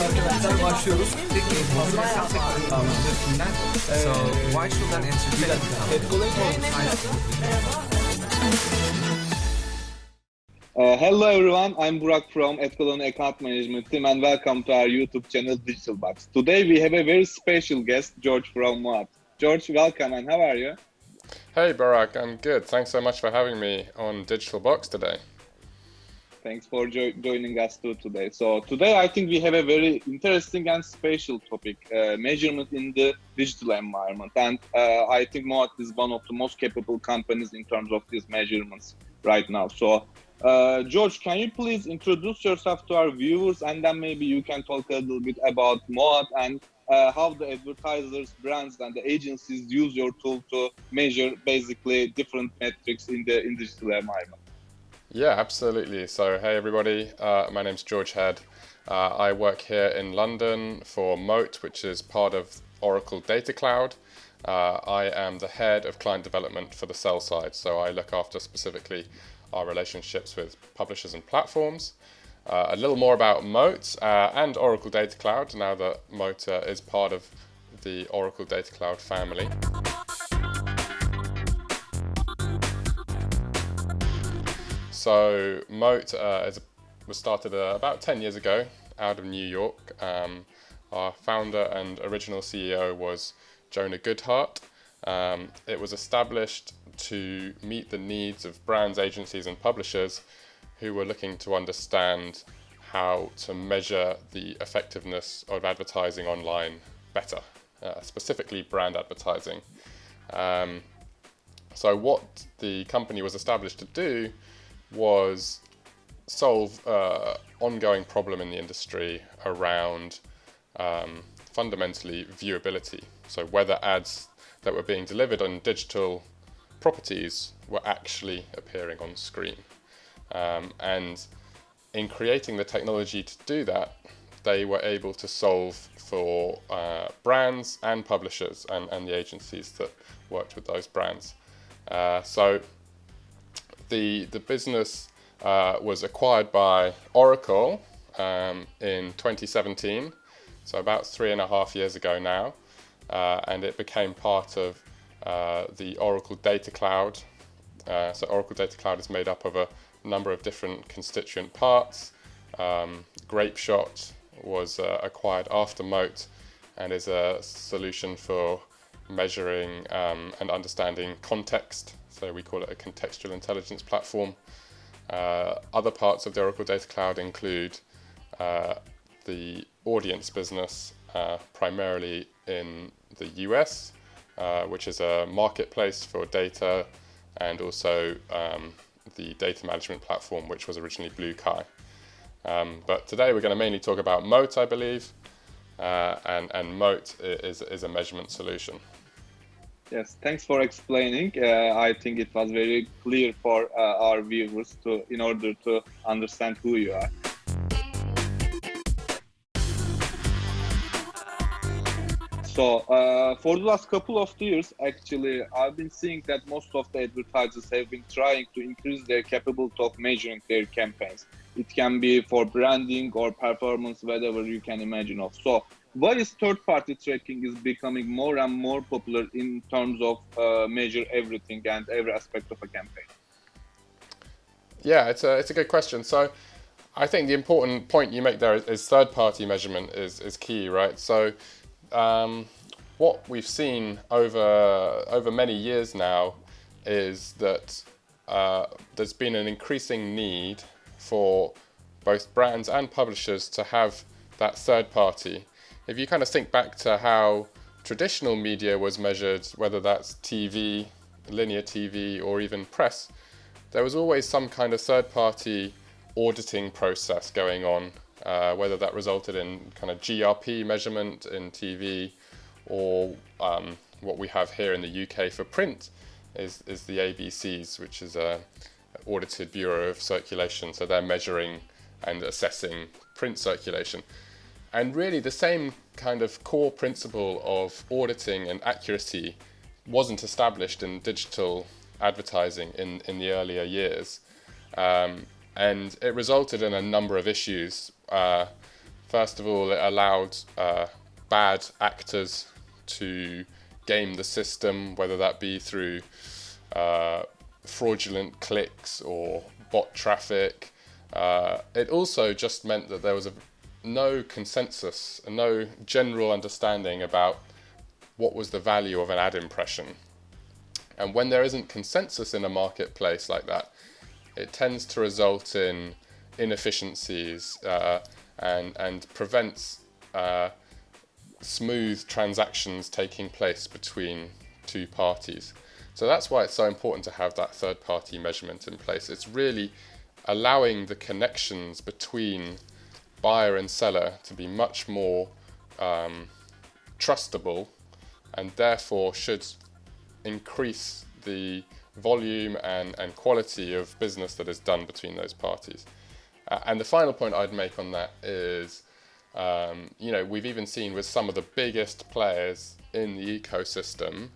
arkadaşlar başlıyoruz. So why should an entertainment Hello everyone, I'm Burak from AdColony Account Management Team and welcome to our YouTube channel DigitalBox. Today we have a very special guest, George from MOAT. George, welcome and how are you? Hey Burak, I'm good. Thanks so much for having me on DigitalBox today. Thanks for joining us too today. So today I think we have a very interesting and special topic, measurement in the digital environment. And I think MOAT is one of the most capable companies in terms of these measurements right now. So George, can you please introduce yourself to our viewers and then maybe you can talk a little bit about MOAT and how the advertisers, brands and the agencies use your tool to measure basically different metrics in the digital environment. Yeah, absolutely. So, hey everybody, my name's George Head. I work here in London for MOAT, which is part of Oracle Data Cloud. I am the head of client development for the Sellside, so I look after specifically our relationships with publishers and platforms. A little more about MOAT and Oracle Data Cloud, now that MOAT is part of the Oracle Data Cloud family. So MOAT was started about 10 years ago out of New York. Our founder and original CEO was Jonah Goodhart. It was established to meet the needs of brands, agencies and publishers who were looking to understand how to measure the effectiveness of advertising online better, specifically brand advertising. So what the company was established to do was solve ongoing problem in the industry around fundamentally viewability. So whether ads that were being delivered on digital properties were actually appearing on screen. And in creating the technology to do that, they were able to solve for brands and publishers and the agencies that worked with those brands. So the business was acquired by Oracle in 2017, so about 3.5 years ago now, and it became part of the Oracle Data Cloud. So Oracle Data Cloud is made up of a number of different constituent parts. Grapeshot was acquired after MOAT and is a solution for measuring and understanding context. So we call it a contextual intelligence platform. Other parts of the Oracle Data Cloud include the audience business, primarily in the US, which is a marketplace for data, and also the data management platform, which was originally Bluekai. But today we're going to mainly talk about MOAT, I believe, and MOAT is a measurement solution. Yes, thanks for explaining. I think it was very clear for our viewers in order to understand who you are. So for the last couple of years, actually, I've been seeing that most of the advertisers have been trying to increase their capability of measuring their campaigns. It can be for branding or performance, whatever you can imagine of. So why is third-party tracking is becoming more and more popular in terms of measure everything and every aspect of a campaign? Yeah, it's a good question. So I think the important point you make there is third-party measurement is key, right? So what we've seen over many years now is that there's been an increasing need for both brands and publishers to have that third party. If you kind of think back to how traditional media was measured, whether that's TV, linear TV, or even press, there was always some kind of third-party auditing process going on, whether that resulted in kind of GRP measurement in TV, or what we have here in the UK for print is the ABCs, which is a Audited Bureau of Circulation. So they're measuring and assessing print circulation. And really the same kind of core principle of auditing and accuracy wasn't established in digital advertising in the earlier years. And it resulted in a number of issues. First of all, it allowed bad actors to game the system, whether that be through fraudulent clicks or bot traffic. It also just meant that there was no consensus, no general understanding about what was the value of an ad impression. And when there isn't consensus in a marketplace like that, it tends to result in inefficiencies and prevents smooth transactions taking place between two parties. So that's why it's so important to have that third-party measurement in place. It's really allowing the connections between buyer and seller to be much more trustable, and therefore should increase the volume and quality of business that is done between those parties. And the final point I'd make on that is, we've even seen with some of the biggest players in the ecosystem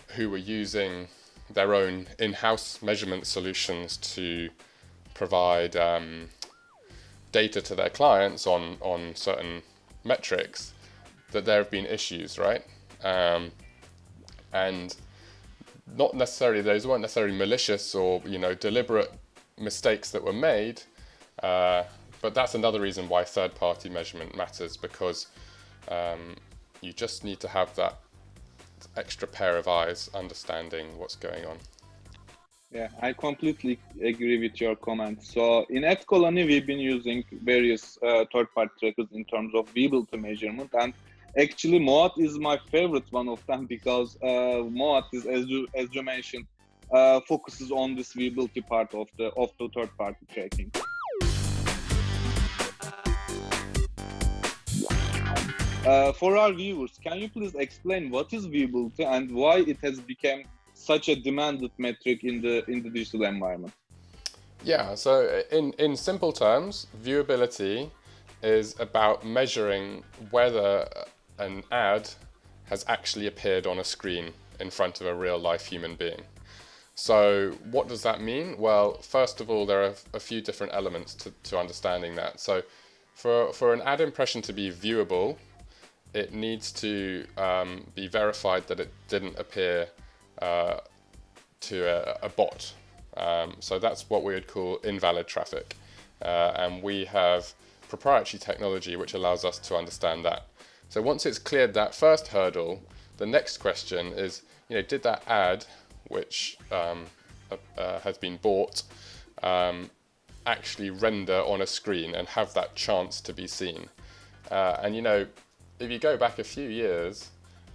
who were using their own in-house measurement solutions to provide data to their clients on certain metrics, that there have been issues, right? And not necessarily, those weren't necessarily malicious or deliberate mistakes that were made, but that's another reason why third-party measurement matters, because you just need to have that extra pair of eyes understanding what's going on. Yeah, I completely agree with your comments. So in AdColony, we've been using various third-party trackers in terms of viewability measurement, and actually MOAT is my favorite one of them, because MOAT is, as you mentioned, focuses on this viewability part of the third-party tracking. For our viewers, can you please explain what is viewability and why it has become such a demanded metric in the digital environment? Yeah, so in simple terms, viewability is about measuring whether an ad has actually appeared on a screen in front of a real life human being. So what does that mean? Well, first of all, there are a few different elements to understanding that. So for an ad impression to be viewable, it needs to be verified that it didn't appear to a bot. So that's what we would call invalid traffic. And we have proprietary technology which allows us to understand that. So once it's cleared that first hurdle, the next question is, did that ad which has been bought actually render on a screen and have that chance to be seen? And if you go back a few years,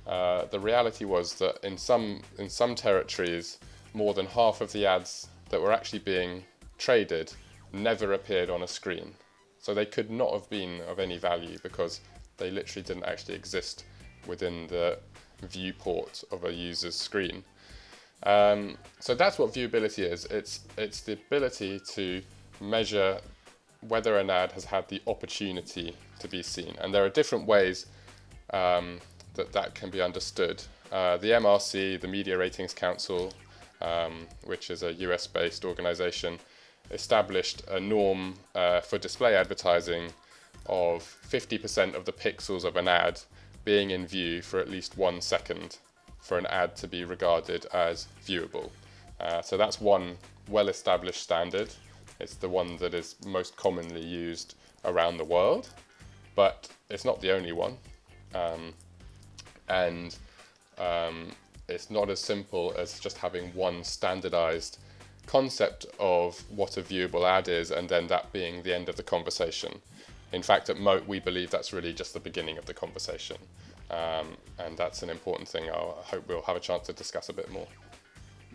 the reality was that in some territories, more than half of the ads that were actually being traded never appeared on a screen. So they could not have been of any value because they literally didn't actually exist within the viewport of a user's screen. So that's what viewability is. It's the ability to measure whether an ad has had the opportunity to be seen. And there are different ways that can be understood. The MRC, the Media Ratings Council, which is a US-based organization, established a norm for display advertising of 50% of the pixels of an ad being in view for at least 1 second for an ad to be regarded as viewable. So that's one well-established standard. It's the one that is most commonly used around the world, but it's not the only one. It's not as simple as just having one standardized concept of what a viewable ad is and then that being the end of the conversation. In fact, at MOAT, we believe that's really just the beginning of the conversation. And that's an important thing I hope we'll have a chance to discuss a bit more.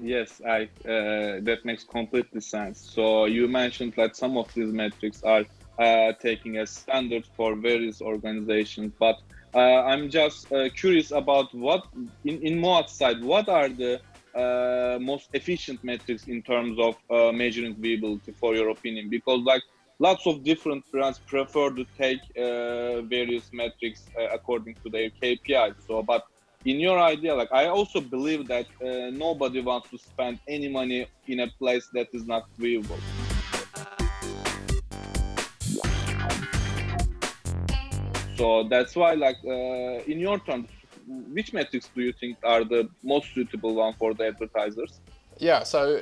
Yes, that makes completely sense. So you mentioned that some of these metrics are taking as standard for various organizations, but I'm just curious about what, in MOAT side, what are the most efficient metrics in terms of measuring viewability, for your opinion? Because lots of different brands prefer to take various metrics according to their KPIs. So, but in your idea, I also believe that nobody wants to spend any money in a place that is not viewable. So that's why, like, in your terms, which metrics do you think are the most suitable one for the advertisers? Yeah, so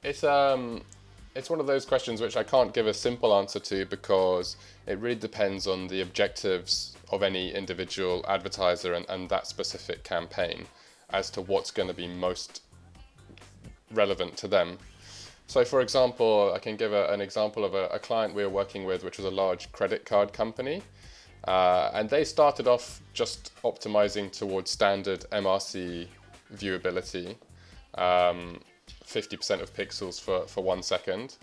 it's one of those questions which I can't give a simple answer to, because it really depends on the objectives of any individual advertiser and that specific campaign as to what's going to be most relevant to them. So for example, I can give an example of a client we were working with, which was a large credit card company. And they started off just optimizing towards standard MRC viewability, 50% of pixels for 1 second.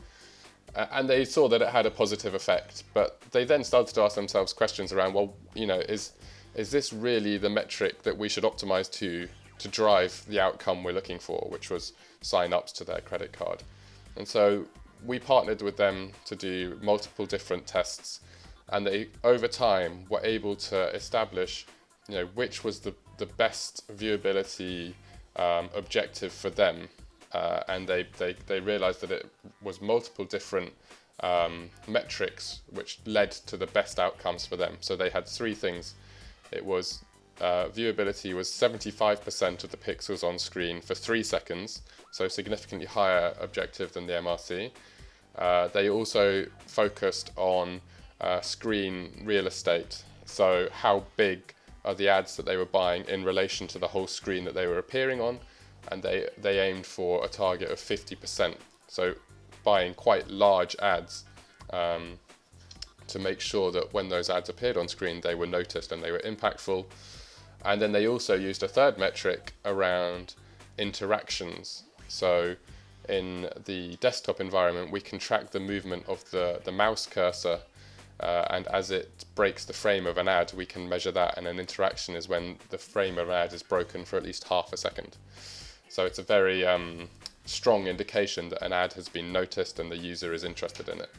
And they saw that it had a positive effect, but they then started to ask themselves questions around, well, you know, is this really the metric that we should optimize to drive the outcome we're looking for, which was sign-ups to their credit card? And so we partnered with them to do multiple different tests, and they, over time, were able to establish, you know, which was the best viewability objective for them. And they realized that it was multiple different metrics which led to the best outcomes for them. So they had 3 things. It was viewability was 75% of the pixels on screen for 3 seconds, so significantly higher objective than the MRC. They also focused on screen real estate, so how big are the ads that they were buying in relation to the whole screen that they were appearing on, and they aimed for a target of 50%, so buying quite large ads to make sure that when those ads appeared on screen they were noticed and they were impactful. And then they also used a third metric around interactions. So in the desktop environment, we can track the movement of the mouse cursor, and as it breaks the frame of an ad, we can measure that, and an interaction is when the frame of an ad is broken for at least half a second. So it's a very strong indication that an ad has been noticed and the user is interested in it.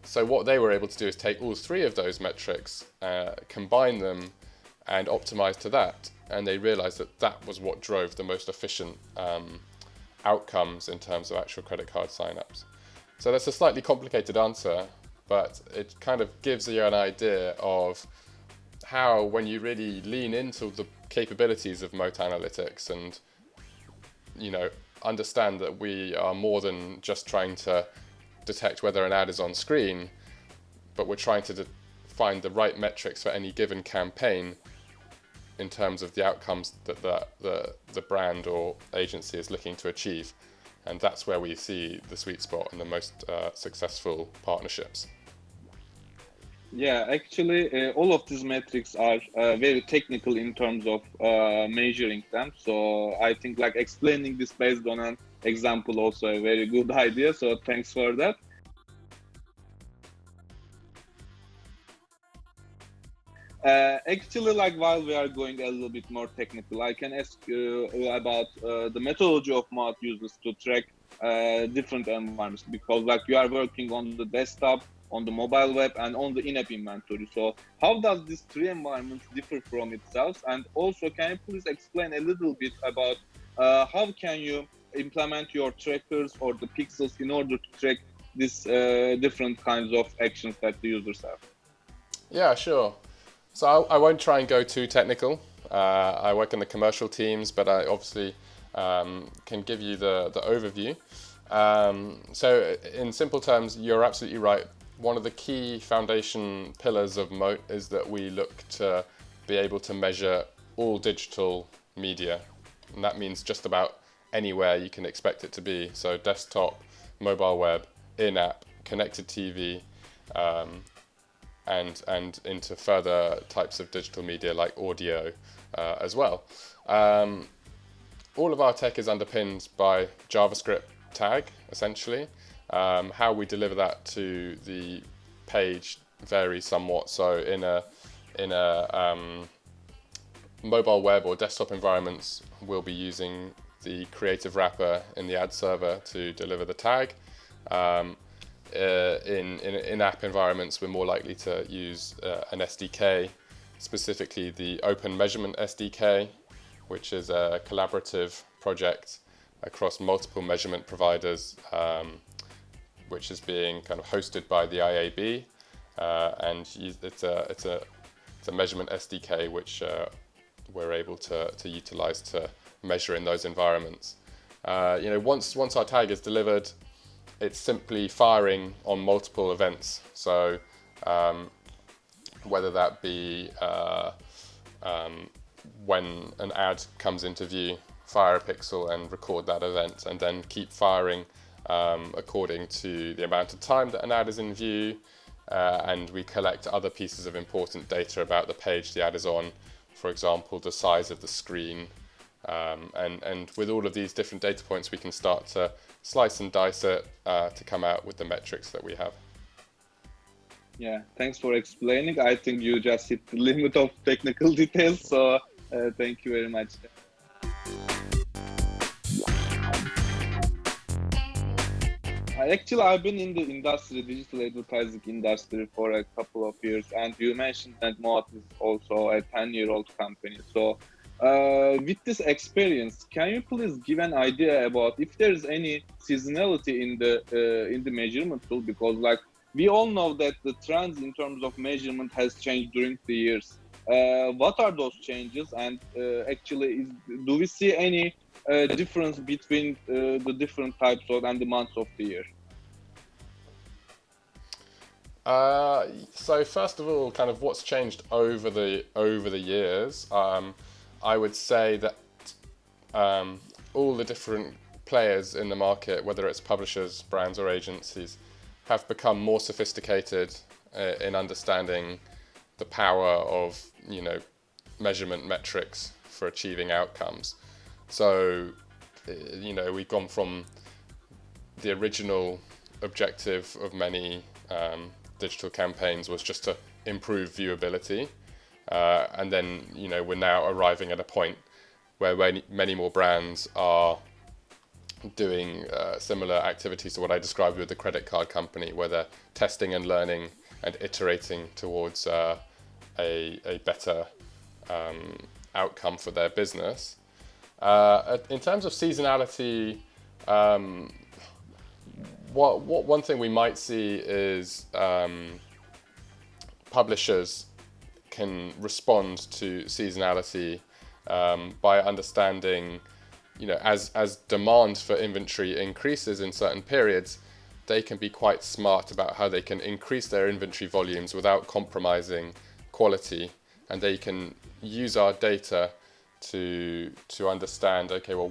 So what they were able to do is take all 3 of those metrics, combine them, and optimize to that, and they realized that that was what drove the most efficient outcomes in terms of actual credit card signups. So that's a slightly complicated answer, but it kind of gives you an idea of how, when you really lean into the capabilities of MOAT analytics and, you know, understand that we are more than just trying to detect whether an ad is on screen, but we're trying to find the right metrics for any given campaign in terms of the outcomes that the brand or agency is looking to achieve. And that's where we see the sweet spot and the most successful partnerships. Yeah, actually, all of these metrics are very technical in terms of measuring them. So I think, like, explaining this based on an example also a very good idea. So thanks for that. Actually, like, while we are going a little bit more technical, I can ask you about the methodology of MOAT users to track different environments, because, like, you are working on the desktop, on the mobile web, and on the in-app inventory. So how does these 3 environments differ from itself? And also, can you please explain a little bit about how can you implement your trackers or the pixels in order to track these different kinds of actions that the users have? Yeah, sure. So I won't try and go too technical. I work in the commercial teams, but I obviously can give you the overview. So in simple terms, you're absolutely right. One of the key foundation pillars of MOAT is that we look to be able to measure all digital media. And that means just about anywhere you can expect it to be. So desktop, mobile web, in-app, connected TV, and into further types of digital media like audio as well. All of our tech is underpinned by JavaScript tag, essentially. How we deliver that to the page varies somewhat. So in a mobile web or desktop environments, we'll be using the creative wrapper in the ad server to deliver the tag. In-app environments, we're more likely to use an SDK, specifically the Open Measurement SDK, which is a collaborative project across multiple measurement providers, which is being kind of hosted by the IAB. it's a measurement SDK which we're able to utilize to measure in those environments. Once our tag is delivered, it's simply firing on multiple events. So whether that be when an ad comes into view, fire a pixel and record that event, and then keep firing according to the amount of time that an ad is in view, and we collect other pieces of important data about the page the ad is on, for example, the size of the screen, and with all of these different data points we can start to slice and dice it to come out with the metrics that we have. Yeah, thanks for explaining. I think you just hit the limit of technical details, so thank you very much. Actually, I've been in the industry, digital advertising industry, for a couple of years, and you mentioned that MOAT is also a 10-year-old company. So, with this experience, can you please give an idea about if there is any seasonality in the measurement tool? Because, like, we all know that the trends in terms of measurement has changed during the years. What are those changes? And actually, do we see any difference between the different types of and the months of the year? So first of all, kind of what's changed over the years. I would say that all the different players in the market, whether it's publishers, brands, or agencies, have become more sophisticated in understanding the power of measurement metrics for achieving outcomes. So we've gone from the original objective of many digital campaigns was just to improve viewability, and then we're now arriving at a point where many more brands are doing similar activities to what I described with the credit card company, where they're testing and learning and iterating towards a better outcome for their business. In terms of seasonality, one thing we might see is publishers can respond to seasonality by understanding, as demand for inventory increases in certain periods, they can be quite smart about how they can increase their inventory volumes without compromising quality, and they can use our data to understand, okay, well,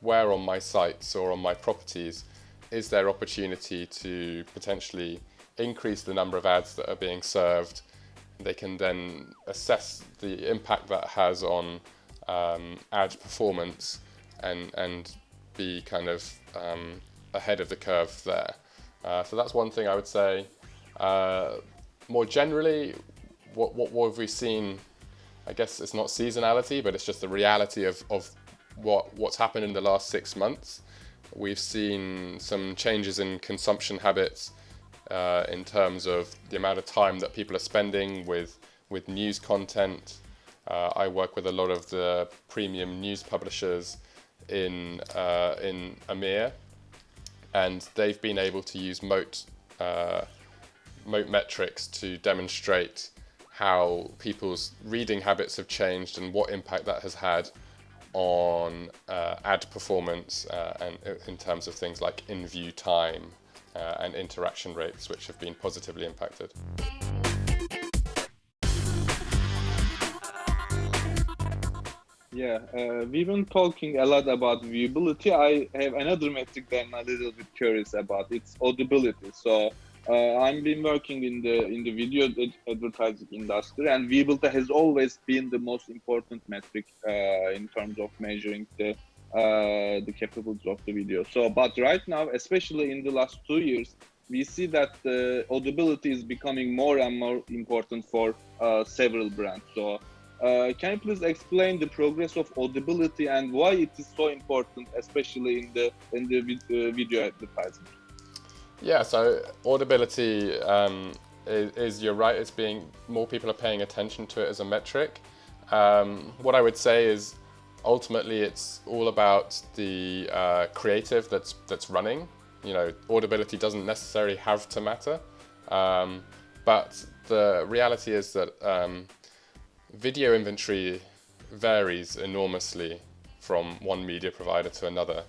where on my sites or on my properties is there opportunity to potentially increase the number of ads that are being served. They can then assess the impact that has on ad performance and be kind of ahead of the curve there. So that's one thing I would say. More generally, what have we seen? I guess it's not seasonality, but it's just the reality of what's happened in the last 6 months. We've seen some changes in consumption habits in terms of the amount of time that people are spending with news content. I work with a lot of the premium news publishers in EMEA, and they've been able to use MOAT metrics to demonstrate how people's reading habits have changed and what impact that has had on ad performance and in terms of things like in-view time and interaction rates, which have been positively impacted. Yeah, we've been talking a lot about viewability. I have another metric that I'm a little bit curious about. It's audibility. So I've been working in the video advertising industry, and viewability has always been the most important metric in terms of measuring the capabilities of the video. So, but right now, especially in the last 2 years, we see that the audibility is becoming more and more important for several brands. So, can you please explain the progress of audibility and why it is so important, especially in the video advertising? Yeah, so audibility is you're right. It's more people are paying attention to it as a metric. What I would say is ultimately it's all about the creative that's running. Audibility doesn't necessarily have to matter. But the reality is that video inventory varies enormously from one media provider to another,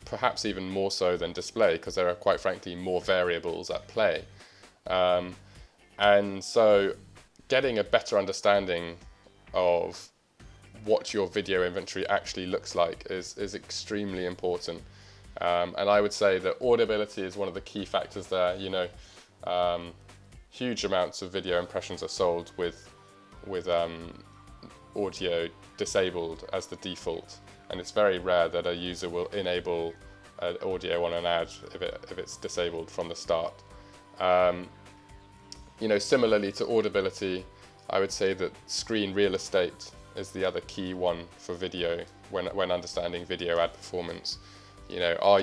perhaps even more so than display, because there are quite frankly more variables at play. And so getting a better understanding of what your video inventory actually looks like is extremely important. And I would say that audibility is one of the key factors there. You know, huge amounts of video impressions are sold with audio disabled as the default, and it's very rare that a user will enable audio on an ad if it's disabled from the start. You know, similarly to audibility, I would say that screen real estate is the other key one for video when understanding video ad performance. You know,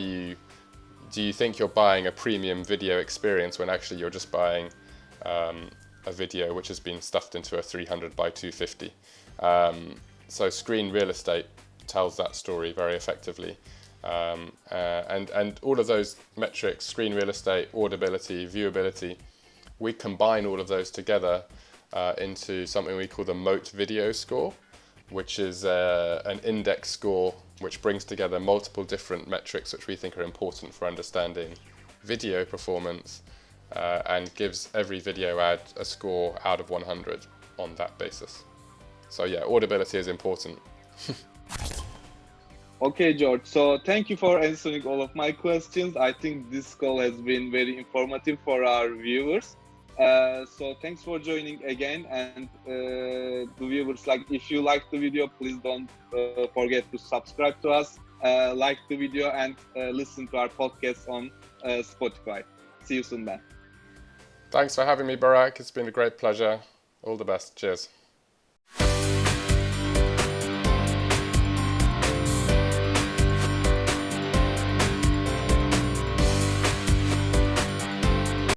do you think you're buying a premium video experience when actually you're just buying a video which has been stuffed into a 300 by 250? So screen real estate tells that story very effectively. And all of those metrics, screen real estate, audibility, viewability, we combine all of those together into something we call the MOAT video score, which is an index score which brings together multiple different metrics which we think are important for understanding video performance, and gives every video ad a score out of 100 on that basis. So yeah, audibility is important. Okay, George. So thank you for answering all of my questions. I think this call has been very informative for our viewers. So thanks for joining again, and the viewers, like, if you like the video, please don't forget to subscribe to us, like the video, and listen to our podcast on Spotify. See you soon, then. Thanks for having me, Burak. It's been a great pleasure. All the best. Cheers.